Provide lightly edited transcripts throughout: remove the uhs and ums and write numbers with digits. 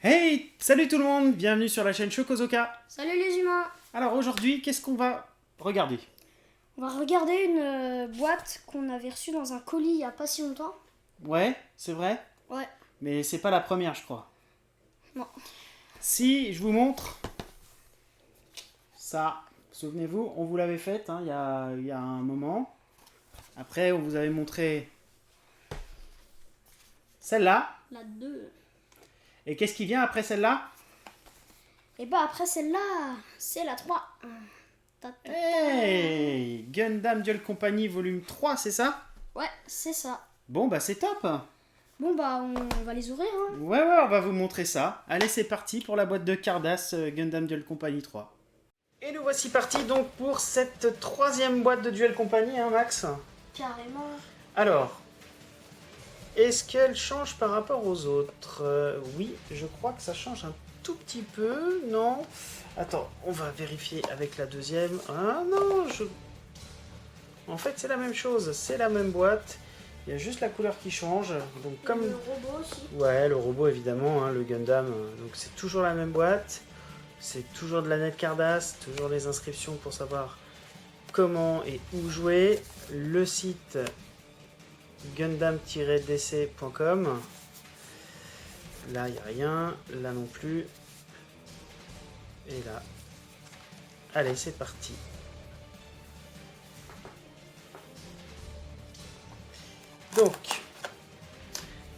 Hey, salut tout le monde, bienvenue sur la chaîne Chocozoka. Salut les humains. Alors aujourd'hui, qu'est-ce qu'on va regarder? On va regarder une boîte qu'on avait reçue dans un colis il n'y a pas si longtemps. Ouais, c'est vrai, Ouais. mais c'est pas la première, je crois. Non. Si je vous montre ça, souvenez-vous, on vous l'avait faite il y a un moment. Après, on vous avait montré celle-là. La 2. Et qu'est-ce qui vient après celle-là? Et bah après celle-là, c'est la 3. Ta, ta, ta. Hey, Gundam Duel Company volume 3, c'est ça? Ouais, c'est ça. Bon, bah c'est top. Bon bah on va les ouvrir hein. Ouais, on va vous montrer ça. Allez, c'est parti pour la boîte de Cardass Gundam Duel Company 3. Et nous voici partis donc pour cette troisième boîte de Duel Company, hein, Max? Carrément. Alors, est-ce qu'elle change par rapport aux autres? Oui, je crois que ça change un tout petit peu, non? Attends, on va vérifier avec la deuxième. Ah non, en fait, c'est la même chose, c'est la même boîte. Il y a juste la couleur qui change. Donc, comme... Le robot aussi. Ouais, le robot évidemment, hein, le Gundam. Donc c'est toujours la même boîte. C'est toujours de la net Cardass, toujours les inscriptions pour savoir comment et où jouer. Le site gundam-dc.com. Là, il n'y a rien. Là non plus. Et là. Allez, c'est parti. Donc,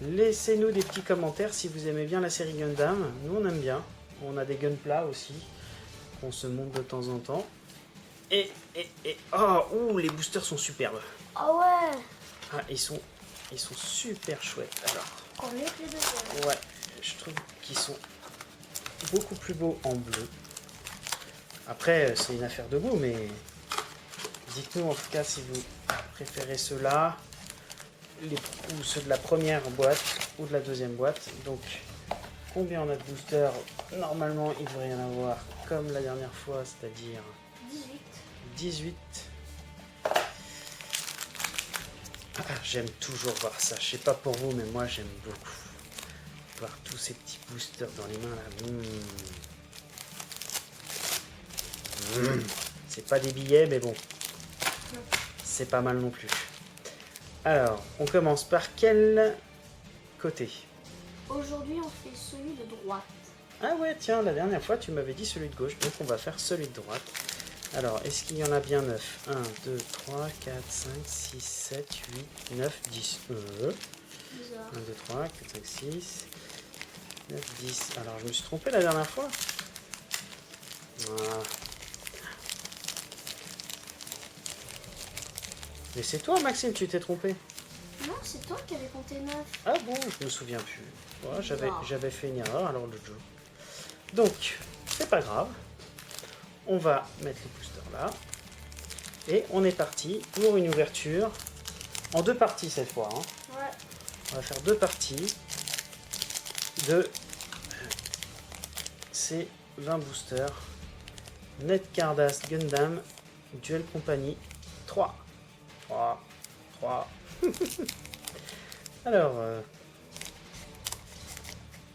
laissez-nous des petits commentaires si vous aimez bien la série Gundam. Nous, on aime bien. On a des Gunpla aussi, qu'on se monte de temps en temps. Oh, ouh, les boosters sont superbes. Ah ouais. Ah, ils sont super chouettes. Alors, Encore mieux que les deux. ouais, je trouve qu'ils sont beaucoup plus beaux en bleu. Après, c'est une affaire de goût, mais dites-nous en tout cas si vous préférez ceux-là, ou ceux de la première boîte, ou de la deuxième boîte. Donc, combien on a de boosters? Normalement, il devrait y en avoir comme la dernière fois, c'est-à-dire 18. Ah, j'aime toujours voir ça. Je sais pas pour vous, mais moi j'aime beaucoup voir tous ces petits boosters dans les mains là. C'est pas des billets, mais bon, c'est pas mal non plus. Alors, on commence par quel côté? Aujourd'hui on fait celui de droite. Ah ouais, tiens, la dernière fois tu m'avais dit celui de gauche, donc on va faire celui de droite. Alors, est-ce qu'il y en a bien 9? 1, 2, 3, 4, 5, 6, 7, 8, 9, 10. 1, 2, 3, 4, 5, 6, 9, 10. Alors, je me suis trompé la dernière fois. Voilà. Mais c'est toi, Maxime, tu t'es trompé. Non, c'est toi qui avais compté 9. Ah bon, je me souviens plus. Voilà, j'avais fait une erreur alors l'autre jour. Donc, c'est pas grave. On va mettre les boosters là. Et on est parti pour une ouverture en deux parties cette fois. Hein. Ouais. On va faire deux parties de ces 20 boosters. Net Cardass Gundam Duel Company 3. 3. Alors,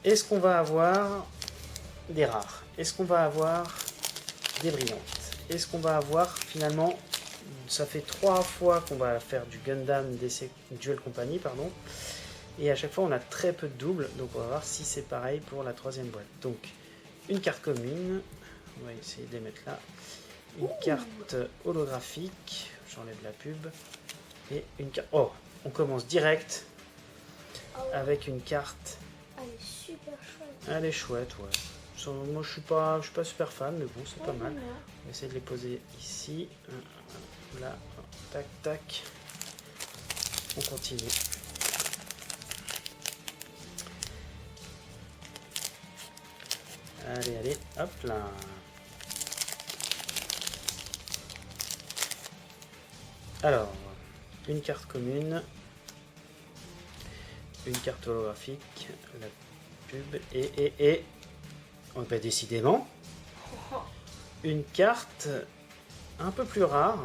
est-ce qu'on va avoir des rares? Est-ce qu'on va avoir des brillantes? Est-ce qu'on va avoir finalement, ça fait 3 fois qu'on va faire du Gundam DC Duel Company, pardon, et à chaque fois on a très peu de doubles, donc on va voir si c'est pareil pour la troisième boîte. Donc, une carte commune, on va essayer de les mettre là, une carte holographique, j'enlève la pub, et une carte... Oh, on commence direct avec une carte. Elle est super chouette. Elle est chouette, ouais. Moi je suis pas super fan, mais bon, c'est pas mal. On va essayer de les poser ici. Là, tac, tac. On continue. Allez, hop là. Alors, une carte commune, une carte holographique, la pub et oh, bah, décidément, une carte un peu plus rare.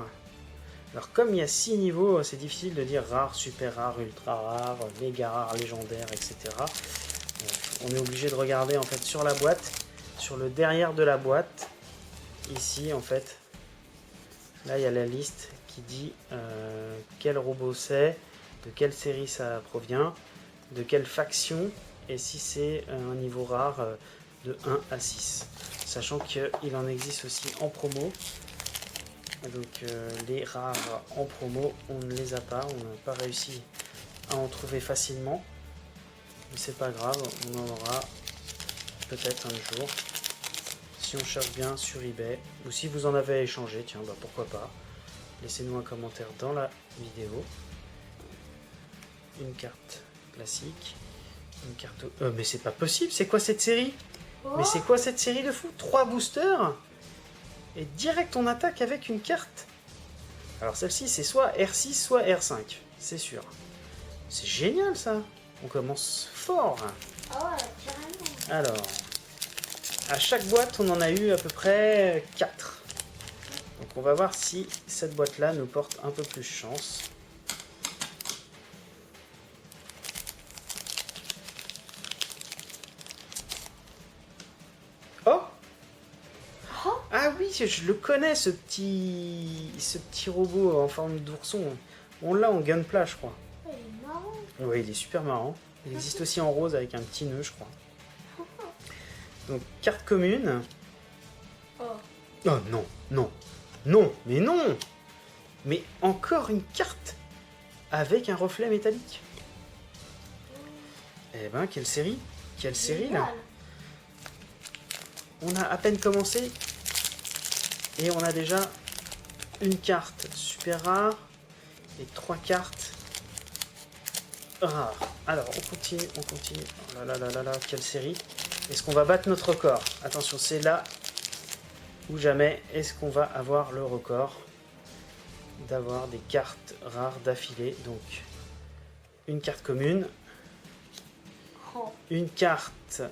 Alors comme il y a 6 niveaux, c'est difficile de dire rare, super rare, ultra rare, méga rare, légendaire, etc. on est obligé de regarder en fait sur la boîte, sur le derrière de la boîte. Ici en fait, là il y a la liste qui dit quel robot c'est, de quelle série ça provient, de quelle faction, et si c'est un niveau rare de 1 à 6. Sachant qu'il en existe aussi en promo. Donc les rares en promo, on ne les a pas, on n'a pas réussi à en trouver facilement. Mais c'est pas grave, on en aura peut-être un jour. Si on cherche bien sur eBay, ou si vous en avez échangé, tiens, bah pourquoi pas. Laissez-nous un commentaire dans la vidéo. Une carte classique. Une carte... mais c'est pas possible, c'est quoi cette série? Mais c'est quoi cette série de fou? 3 boosters et direct on attaque avec une carte. Alors celle-ci c'est soit R6 soit R5, c'est sûr. C'est génial ça. On commence fort. Ah ouais, carrément. Alors, à chaque boîte on en a eu à peu près 4. Donc on va voir si cette boîte là nous porte un peu plus chance. Oh! Ah oui, je le connais ce petit robot en forme d'ourson. On l'a en Gunpla, je crois. Il est marrant. Oui, il est super marrant. Il existe aussi en rose avec un petit nœud, je crois. Donc, carte commune. Oh. Oh non, non, non, mais non! Mais encore une carte avec un reflet métallique. Eh ben, quelle série! Quelle série là! Génial. On a à peine commencé et on a déjà une carte super rare et 3 cartes rares. Alors on continue, on continue. Oh là là là là là, quelle série! Est-ce qu'on va battre notre record? Attention, c'est là ou jamais. Est-ce qu'on va avoir le record d'avoir des cartes rares d'affilée? Donc une carte commune, Oh. une carte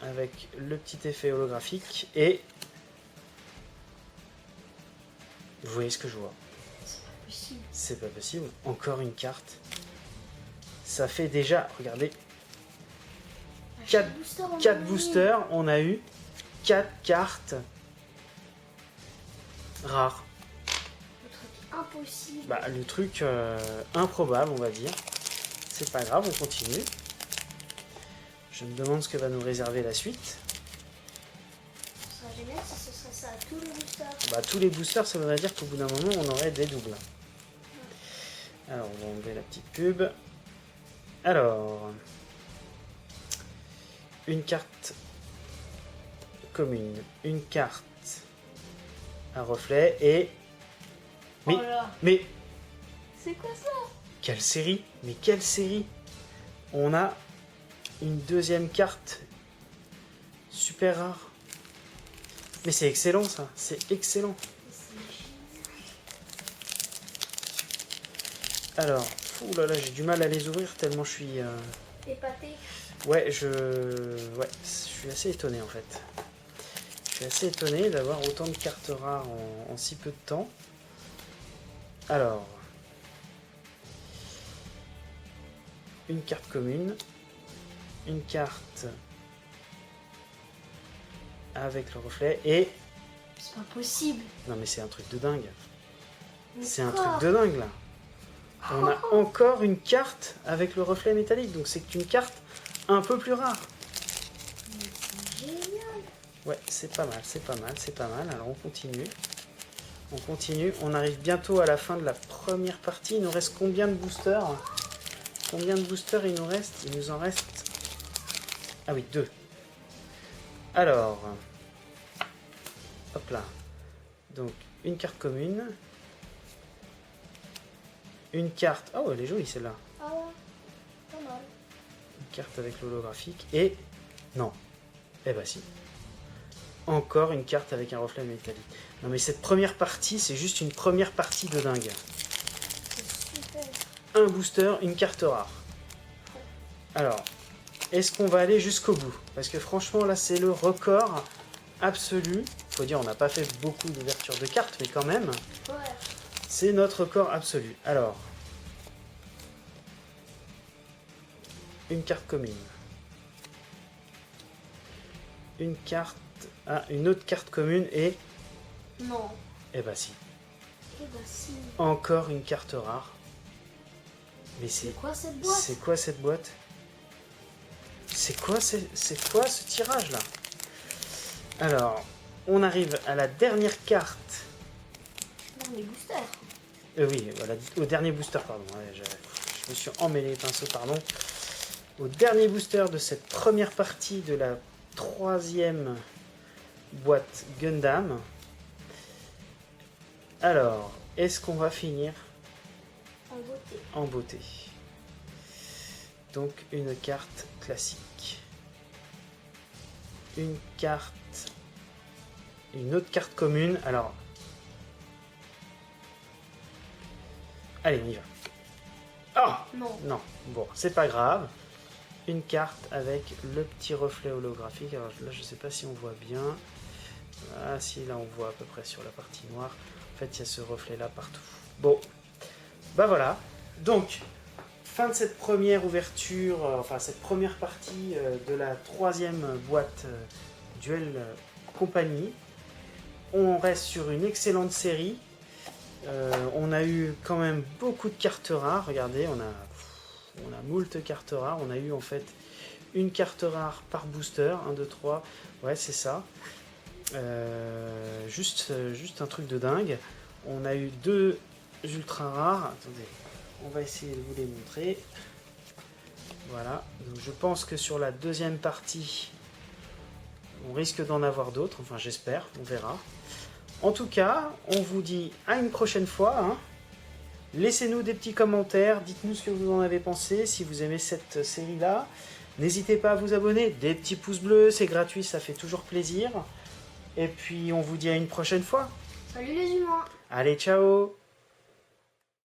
avec le petit effet holographique et vous voyez ce que je vois? Possible. C'est pas possible. Encore une carte. Ça fait déjà, regardez, À 4 chaque booster, on en a 4 mis. boosters. On a eu 4 cartes rares. Le truc impossible. Bah, le truc improbable, on va dire. C'est pas grave, on continue. Je me demande ce que va nous réserver la suite. Ce serait génial si ce serait ça à tous les boosters. Bah, tous les boosters, ça voudrait dire qu'au bout d'un moment, on aurait des doubles. Alors, on va enlever la petite pub. Alors, une carte commune, une carte à reflet et... Mais, Oh là. mais, C'est quoi ça? quelle série? Mais quelle série? On a une deuxième carte super rare. Mais c'est excellent ça, c'est excellent. C'est génial. Alors, ouh là là, j'ai du mal à les ouvrir tellement je suis... Épaté. Ouais, je suis assez étonné en fait. Je suis assez étonné d'avoir autant de cartes rares en si peu de temps. Alors, une carte commune, une carte avec le reflet et... C'est pas possible. Non mais c'est un truc de dingue. C'est un Encore. truc de dingue là. On a encore une carte avec le reflet métallique, donc c'est une carte un peu plus rare. Mais c'est génial. Ouais, c'est pas mal, c'est pas mal, c'est pas mal. Alors on continue. On continue. On arrive bientôt à la fin de la première partie. Il nous reste combien de boosters? Combien de boosters il nous reste? Il nous en reste... Ah oui, 2. Alors... Hop là. Donc, une carte commune. Une carte... Oh, elle est jolie celle-là. Ah ouais. Pas mal. Une carte avec l'holographique. Et... Non. Eh bah si. Encore une carte avec un reflet métallique. Non mais cette première partie, c'est juste une première partie de dingue. C'est super. Un booster, une carte rare. Alors, est-ce qu'on va aller jusqu'au bout? Parce que franchement, là, c'est le record absolu. Faut dire, on n'a pas fait beaucoup d'ouverture de cartes, mais quand même, Ouais. c'est notre record absolu. Alors, une carte commune. Une carte... Ah, une autre carte commune et... Non. Eh bah si. Eh ben si. Encore une carte rare. Mais C'est quoi cette boîte? c'est quoi cette boîte? C'est quoi ce tirage là? Alors, on arrive à la dernière carte. Non, les boosters. Oui, voilà, au dernier booster, pardon. Ouais, je me suis emmêlé les pinceaux, pardon. Au dernier booster de cette première partie de la 3e boîte Gundam. Alors, est-ce qu'on va finir En beauté. en beauté? Donc, une carte classique. Une carte... Une autre carte commune. Alors... Allez, on y va. Ah! Non. Non, bon, c'est pas grave. Une carte avec le petit reflet holographique. Alors là, je sais pas si on voit bien. Ah si, là on voit à peu près sur la partie noire. En fait, il y a ce reflet là partout. Bon, bah voilà. Donc, fin de cette première ouverture, enfin cette première partie de la 3e boîte Duel Compagnie. On reste sur une excellente série. On a eu quand même beaucoup de cartes rares. Regardez, on a moult cartes rares. On a eu en fait une carte rare par booster. 1, 2, 3. Ouais, c'est ça. Juste un truc de dingue. On a eu 2 ultra rares. Attendez, on va essayer de vous les montrer. Voilà. Donc je pense que sur la deuxième partie, on risque d'en avoir d'autres. Enfin, j'espère. On verra. En tout cas, on vous dit à une prochaine fois. Hein. Laissez-nous des petits commentaires, dites-nous ce que vous en avez pensé, si vous aimez cette série-là. N'hésitez pas à vous abonner, des petits pouces bleus, c'est gratuit, ça fait toujours plaisir. Et puis on vous dit à une prochaine fois. Salut les humains. Allez, ciao!